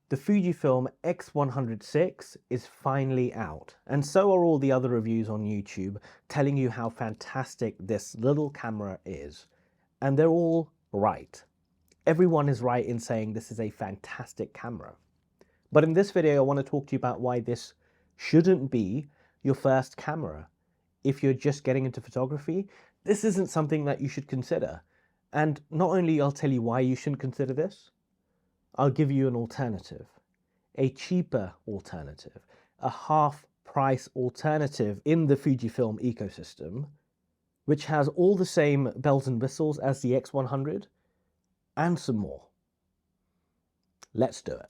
The Fujifilm X100 VI is finally out, and so are all the other reviews on YouTube telling you how fantastic this little camera is. And they're all right. Everyone is right in saying this is a fantastic camera. But in this video, I want to talk to you about why this shouldn't be your first camera. If you're just getting into photography, this isn't something that you should consider. And not only I'll tell you why you shouldn't consider this, I'll give you an alternative, a cheaper alternative, a half-price alternative in the Fujifilm ecosystem, which has all the same bells and whistles as the X100 and some more. Let's do it.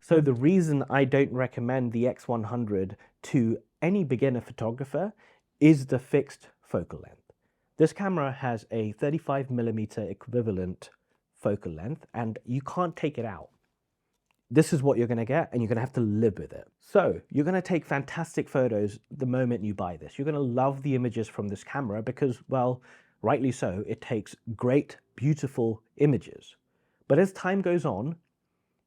So the reason I don't recommend the X100 to any beginner photographer is the fixed focal length. This camera has a 35mm equivalent focal length and you can't take it out. This is what you're going to get and you're going to have to live with it. So you're going to take fantastic photos the moment you buy this. You're going to love the images from this camera because, well, rightly so, it takes great, beautiful images. But as time goes on,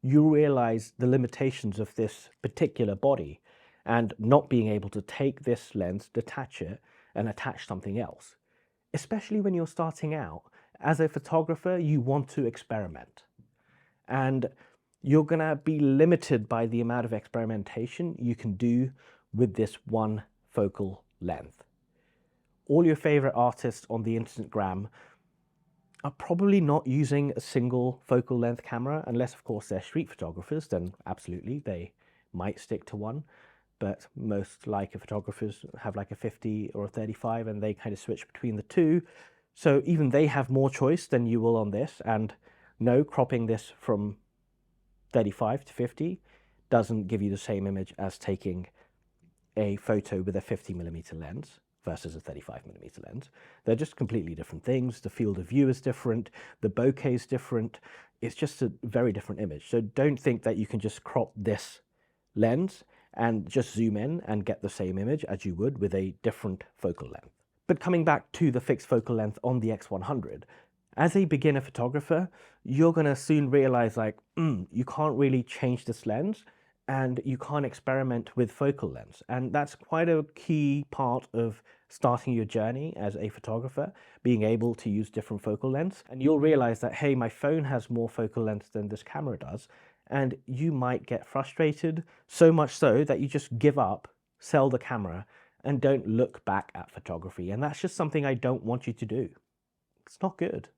you realize the limitations of this particular body and not being able to take this lens, detach it, and attach something else. Especially when you're starting out. As a photographer, you want to experiment. And you're gonna be limited by the amount of experimentation you can do with this one focal length. All your favorite artists on the Instagram are probably not using a single focal length camera, unless of course they're street photographers, then absolutely they might stick to one. But most Leica photographers have like a 50 or a 35 and they kind of switch between the two. So even they have more choice than you will on this. And no, cropping this from 35 to 50 doesn't give you the same image as taking a photo with a 50mm lens versus a 35mm lens. They're just completely different things. The field of view is different. The bokeh is different. It's just a very different image. So don't think that you can just crop this lens and just zoom in and get the same image as you would with a different focal length. But coming back to the fixed focal length on the X100, as a beginner photographer, you're going to soon realize like, you can't really change this lens and you can't experiment with focal lengths. And that's quite a key part of starting your journey as a photographer, being able to use different focal lengths. And you'll realize that, hey, my phone has more focal lengths than this camera does. And you might get frustrated, so much so that you just give up, sell the camera, and don't look back at photography. And that's just something I don't want you to do. It's not good.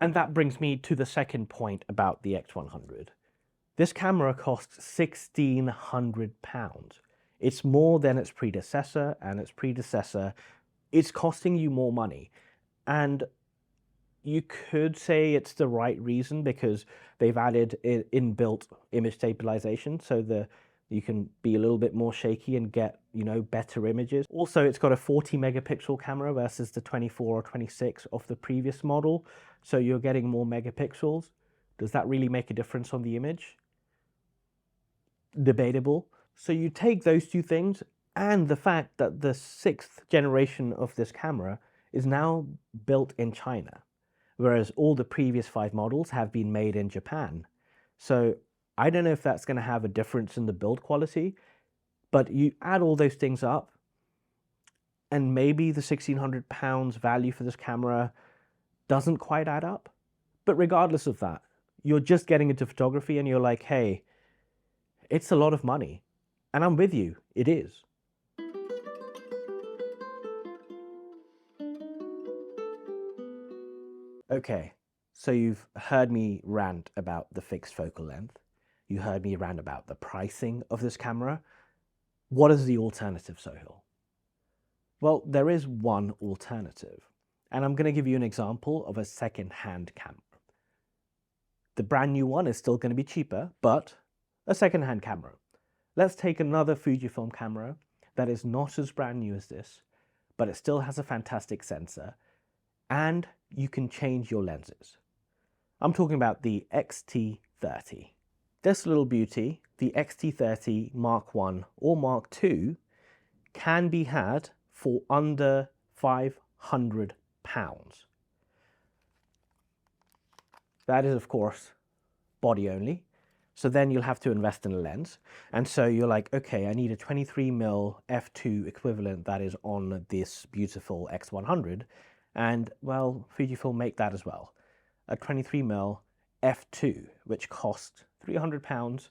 And that brings me to the second point about the X100. This camera costs £1,600. It's more than its predecessor, and its predecessor is costing you more money. And you could say it's the right reason because they've added inbuilt image stabilization so you can be a little bit more shaky and get, better images. Also, it's got a 40 megapixel camera versus the 24 or 26 of the previous model. So you're getting more megapixels. Does that really make a difference on the image? Debatable. So you take those two things and the fact that the 6th generation of this camera is now built in China, whereas all the previous 5 models have been made in Japan. So I don't know if that's going to have a difference in the build quality, but you add all those things up and maybe the £1,600 value for this camera doesn't quite add up. But regardless of that, you're just getting into photography and you're like, hey, it's a lot of money. And I'm with you, it is. Okay, so you've heard me rant about the fixed focal length. You heard me rant about the pricing of this camera. What is the alternative, Sohail? Well, there is one alternative. And I'm going to give you an example of a second-hand camera. The brand new one is still going to be cheaper, but a second-hand camera. Let's take another Fujifilm camera that is not as brand new as this, but it still has a fantastic sensor and you can change your lenses. I'm talking about the X-T30. This little beauty, the X-T30 Mark I or Mark II, can be had for under £500. That is, of course, body only. So then you'll have to invest in a lens. And so you're like, okay, I need a 23mm f2 equivalent that is on this beautiful X100. And well, Fujifilm make that as well. A 23mm f2, which costs £300,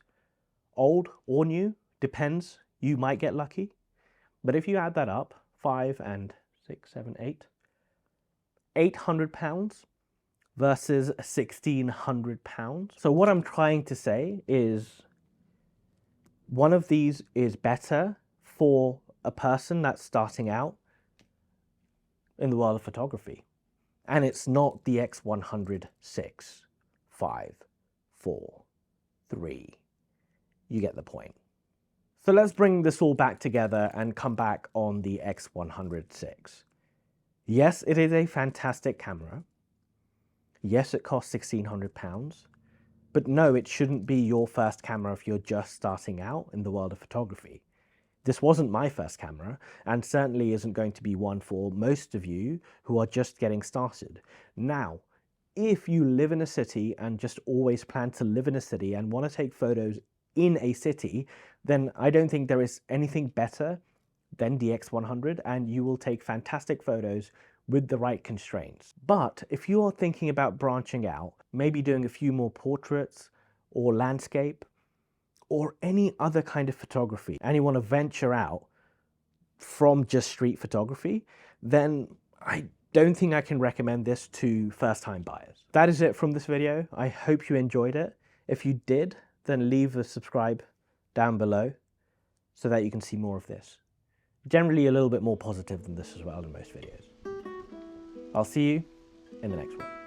old or new, depends. You might get lucky. But if you add that up, 5 and 6, 7, 8, £800 versus £1,600. So what I'm trying to say is one of these is better for a person that's starting out in the world of photography. And it's not the X100 6, 5, 4, 3. You get the point. So let's bring this all back together and come back on the X100 6. Yes, it is a fantastic camera. Yes, it costs £1,600. But no, it shouldn't be your first camera if you're just starting out in the world of photography. This wasn't my first camera, and certainly isn't going to be one for most of you who are just getting started. Now, if you live in a city and just always plan to live in a city and want to take photos in a city, then I don't think there is anything better than the X100, and you will take fantastic photos with the right constraints. But if you are thinking about branching out, maybe doing a few more portraits or landscape or any other kind of photography, and you want to venture out from just street photography, then I don't think I can recommend this to first-time buyers. That is it from this video. I hope you enjoyed it. If you did, then leave a subscribe down below so that you can see more of this. Generally a little bit more positive than this as well in most videos. I'll see you in the next one.